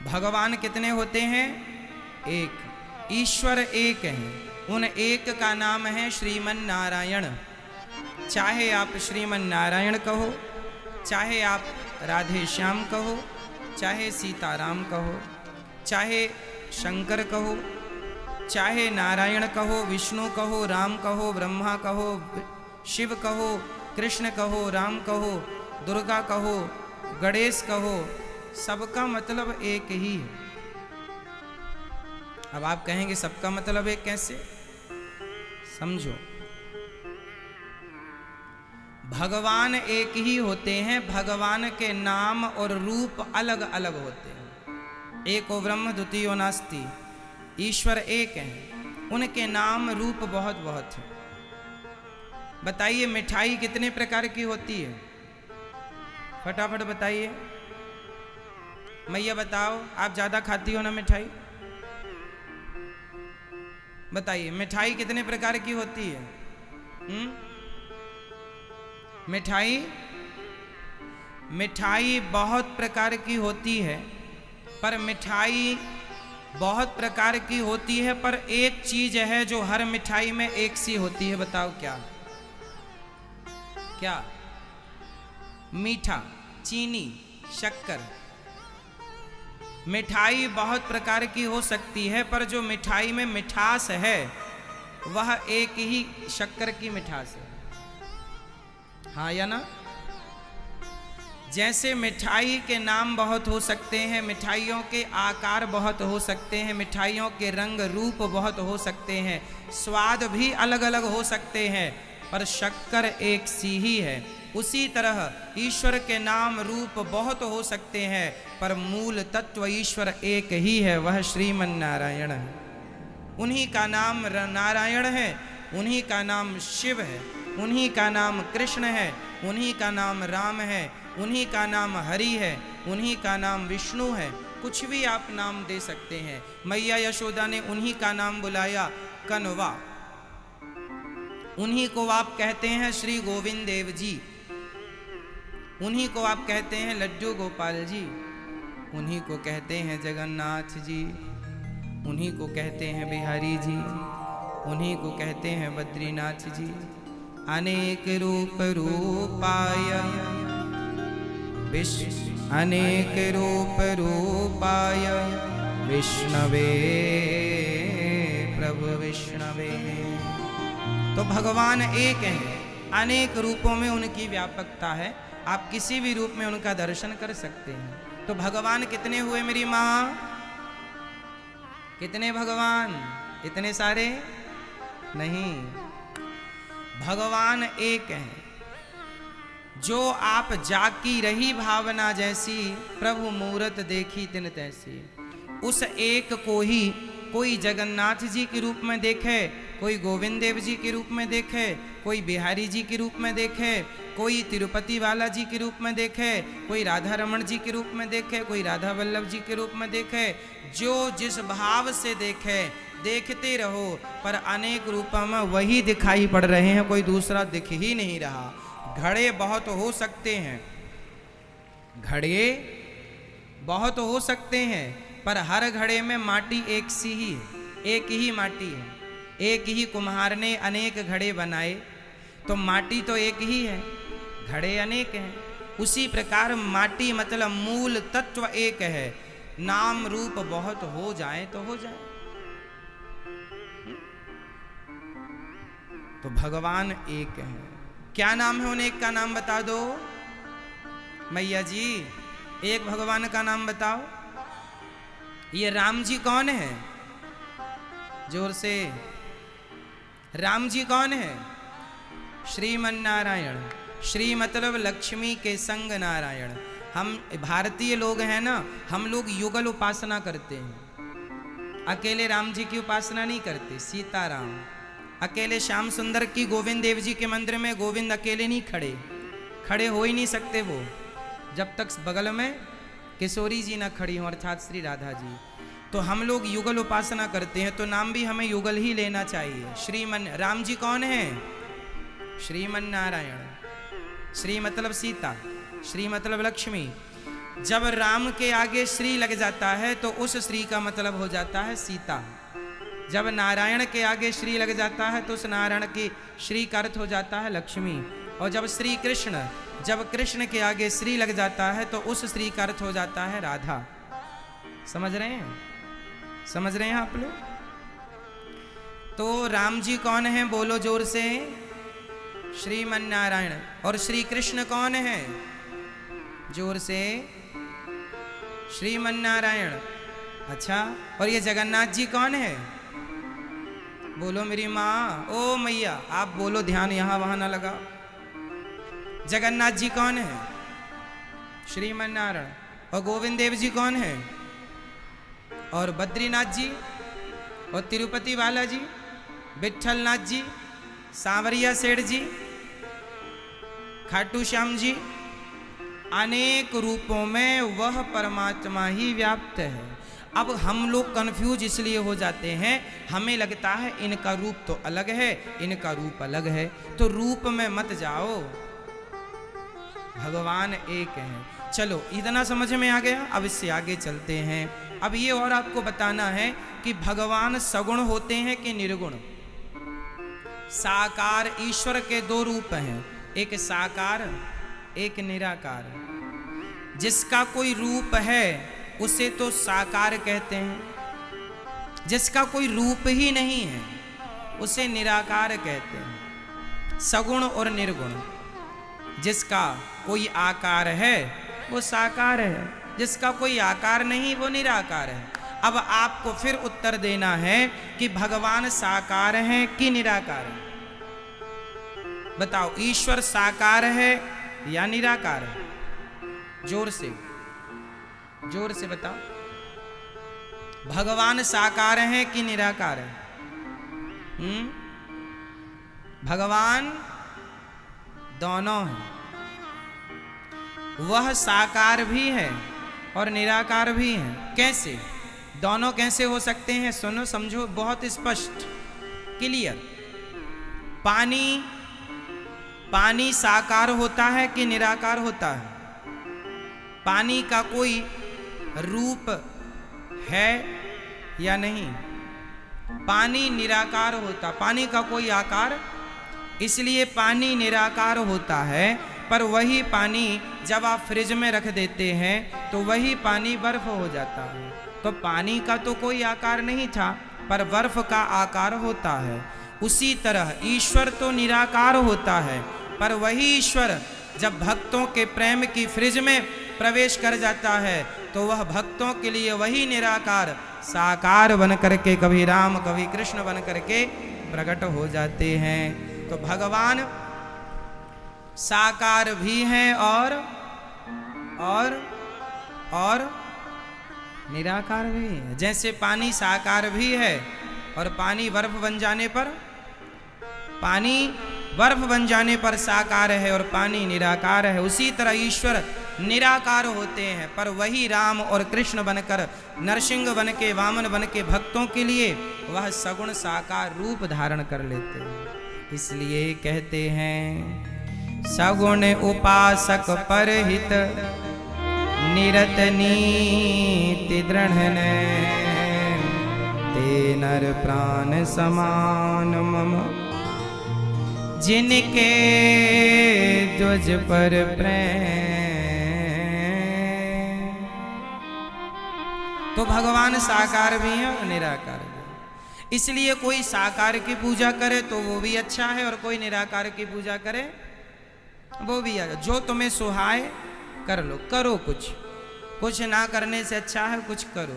भगवान कितने होते हैं? एक। ईश्वर एक है, उन एक का नाम है श्रीमन नारायण। चाहे आप श्रीमन नारायण कहो, चाहे आप राधे श्याम कहो, चाहे सीताराम कहो, चाहे शंकर कहो, चाहे नारायण कहो, विष्णु कहो, राम कहो, ब्रह्मा कहो, शिव कहो, कृष्ण कहो, राम कहो, दुर्गा कहो, गणेश कहो, सबका मतलब एक ही है। अब आप कहेंगे सबका मतलब एक कैसे? समझो, भगवान एक ही होते हैं, भगवान के नाम और रूप अलग अलग होते हैं। एको ब्रह्म द्वितीयो नास्ति, ईश्वर एक हैं, उनके नाम रूप बहुत बहुत हैं। बताइए मिठाई कितने प्रकार की होती है? फटाफट बताइए। मैया बताओ, आप ज्यादा खाती हो ना मिठाई? बताइए मिठाई कितने प्रकार की होती है? मिठाई बहुत प्रकार की होती है, पर मिठाई बहुत प्रकार की होती है, पर एक चीज है जो हर मिठाई में एक सी होती है। बताओ क्या? क्या? मीठा, चीनी, शक्कर। मिठाई बहुत प्रकार की हो सकती है, पर जो मिठाई में मिठास है वह एक ही शक्कर की मिठास है। हाँ या ना? जैसे मिठाई के नाम बहुत हो सकते हैं, मिठाइयों के आकार बहुत हो सकते हैं, मिठाइयों के रंग रूप बहुत हो सकते हैं, स्वाद भी अलग अलग हो सकते हैं, पर शक्कर एक सी ही है। उसी तरह ईश्वर के नाम रूप बहुत हो सकते हैं, पर मूल तत्व ईश्वर एक ही है, वह श्रीमन नारायण है। उन्हीं का नाम नारायण है, उन्हीं का नाम शिव है, उन्हीं का नाम कृष्ण है, उन्हीं का नाम राम है, उन्हीं का नाम हरि है, उन्हीं का नाम विष्णु है। कुछ भी आप नाम दे सकते हैं। मैया यशोदा ने उन्हीं का नाम बुलाया कनवा, उन्हीं को आप कहते हैं श्री गोविंद देव जी, उन्हीं को आप कहते हैं लड्डू गोपाल जी, उन्हीं को कहते हैं जगन्नाथ जी, उन्हीं को कहते हैं बिहारी जी, उन्हीं को कहते हैं बद्रीनाथ जी। अनेक रूप रूपाय अनेक रूप रूपाय विष्णवे प्रभु विष्णवे। तो भगवान एक हैं, अनेक रूपों में उनकी व्यापकता है, आप किसी भी रूप में उनका दर्शन कर सकते हैं। तो भगवान कितने हुए मेरी माँ? कितने भगवान? इतने सारे नहीं, भगवान एक हैं। जो आप जाकी रही भावना जैसी, प्रभु मूरत देखी तिन तैसी। उस एक को ही कोई जगन्नाथ जी के रूप में देखे, कोई गोविंद देव जी के रूप में देखे, कोई बिहारी जी के रूप में देखे, कोई तिरुपति वाला जी के रूप में देखे, कोई राधा रमण जी के रूप में देखे, कोई राधा वल्लभ जी के रूप में देखे। जो जिस भाव से देखे, देखते रहो, पर अनेक रूपों में वही दिखाई पड़ रहे हैं, कोई दूसरा दिख ही नहीं रहा। घड़े बहुत हो सकते हैं, घड़े बहुत हो सकते हैं, पर हर घड़े में माटी एक सी ही है, एक ही माटी है। एक ही कुम्हार ने अनेक घड़े बनाए, तो माटी तो एक ही है, घड़े अनेक हैं। उसी प्रकार माटी मतलब मूल तत्व एक है, नाम रूप बहुत हो जाए तो हो जाए। तो भगवान एक है। क्या नाम है उन एक का? नाम बता दो मैया जी, एक भगवान का नाम बताओ। ये राम जी कौन है? जोर से, राम जी कौन है? श्रीमन नारायण। श्री मतलब लक्ष्मी के संग नारायण। हम भारतीय लोग हैं ना, हम लोग युगल उपासना करते हैं, अकेले राम जी की उपासना नहीं करते। सीताराम, अकेले श्याम सुंदर की गोविंद देव जी के मंदिर में गोविंद अकेले नहीं खड़े हो ही नहीं सकते वो, जब तक बगल में किशोरी जी ना खड़ी हों, अर्थात श्री राधा जी। तो हम लोग युगल उपासना करते हैं, तो नाम भी हमें युगल ही लेना चाहिए। श्रीमन, राम जी कौन है? श्रीमन नारायण। श्री मतलब सीता, श्री मतलब लक्ष्मी। जब राम के आगे श्री लग जाता है तो उस श्री का मतलब हो जाता है सीता। जब नारायण के आगे श्री लग जाता है तो उस नारायण की श्री का अर्थ हो जाता है लक्ष्मी। और जब श्री कृष्ण, जब कृष्ण के आगे श्री लग जाता है तो उस श्री का अर्थ हो जाता है राधा। समझ रहे हैं? समझ रहे हैं आप लोग? तो राम जी कौन है? बोलो जोर से। श्रीमन नारायण। और श्री कृष्ण कौन है? जोर से। श्रीमन नारायण। अच्छा, और ये जगन्नाथ जी कौन है? बोलो मेरी माँ। ओ मैया, आप बोलो, ध्यान यहां वहां ना लगा। जगन्नाथ जी कौन है? श्रीमन नारायण। और गोविंद देव जी कौन है? और बद्रीनाथ जी, और तिरुपति बालाजी, विठलनाथ जी, सांवरिया सेठ जी, खाटू श्याम जी, अनेक रूपों में वह परमात्मा ही व्याप्त है। अब हम लोग कंफ्यूज इसलिए हो जाते हैं, हमें लगता है इनका रूप तो अलग है, इनका रूप अलग है। तो रूप में मत जाओ, भगवान एक है। चलो, इतना समझ में आ गया। अब इससे आगे चलते हैं। अब ये और आपको बताना है कि भगवान सगुण होते हैं कि निर्गुण। साकार ईश्वर के दो रूप हैं, एक साकार, एक निराकार। जिसका कोई रूप है उसे तो साकार कहते हैं, जिसका कोई रूप ही नहीं है उसे निराकार कहते हैं। सगुण और निर्गुण। जिसका कोई आकार है वो साकार है, जिसका कोई आकार नहीं वो निराकार है। अब आपको फिर उत्तर देना है कि भगवान साकार हैं कि निराकार है? बताओ, ईश्वर साकार है या निराकार है? जोर से, जोर से बताओ। भगवान साकार है कि निराकार है? भगवान दोनों हैं। वह साकार भी है और निराकार भी है। कैसे? दोनों कैसे हो सकते हैं? सुनो, समझो, बहुत स्पष्ट, क्लियर। पानी साकार होता है कि निराकार होता है? पानी का कोई रूप है या नहीं? पानी निराकार होता, पानी का कोई आकार, इसलिए पानी निराकार होता है। पर वही पानी जब आप फ्रिज में रख देते हैं तो वही पानी बर्फ हो जाता है। तो पानी का तो कोई आकार नहीं था, पर बर्फ का आकार होता है। उसी तरह ईश्वर तो निराकार होता है, पर वही ईश्वर जब भक्तों के प्रेम की फ्रिज में प्रवेश कर जाता है तो वह भक्तों के लिए वही निराकार साकार बन करके कभी राम कभी कृष्ण बन करके प्रकट हो जाते हैं। तो भगवान साकार भी हैं और निराकार भी है। जैसे पानी साकार भी है और पानी बर्फ बन जाने पर, पानी बर्फ बन जाने पर साकार है और पानी निराकार है। उसी तरह ईश्वर निराकार होते हैं, पर वही राम और कृष्ण बनकर, नरसिंह बन के, वामन बन के भक्तों के लिए वह सगुण साकार रूप धारण कर लेते हैं। इसलिए कहते हैं, सगुण उपासक परहित निरत नीति दृढ़ ते नर प्राण समान मम जिनके ध्वज पर प्रेम। तो भगवान साकार भी हैं और निराकार भी। इसलिए कोई साकार की पूजा करे तो वो भी अच्छा है, और कोई निराकार की पूजा करे वो भी अच्छा। जो तुम्हें सुहाए कर लो, करो कुछ ना करने से अच्छा है कुछ करो।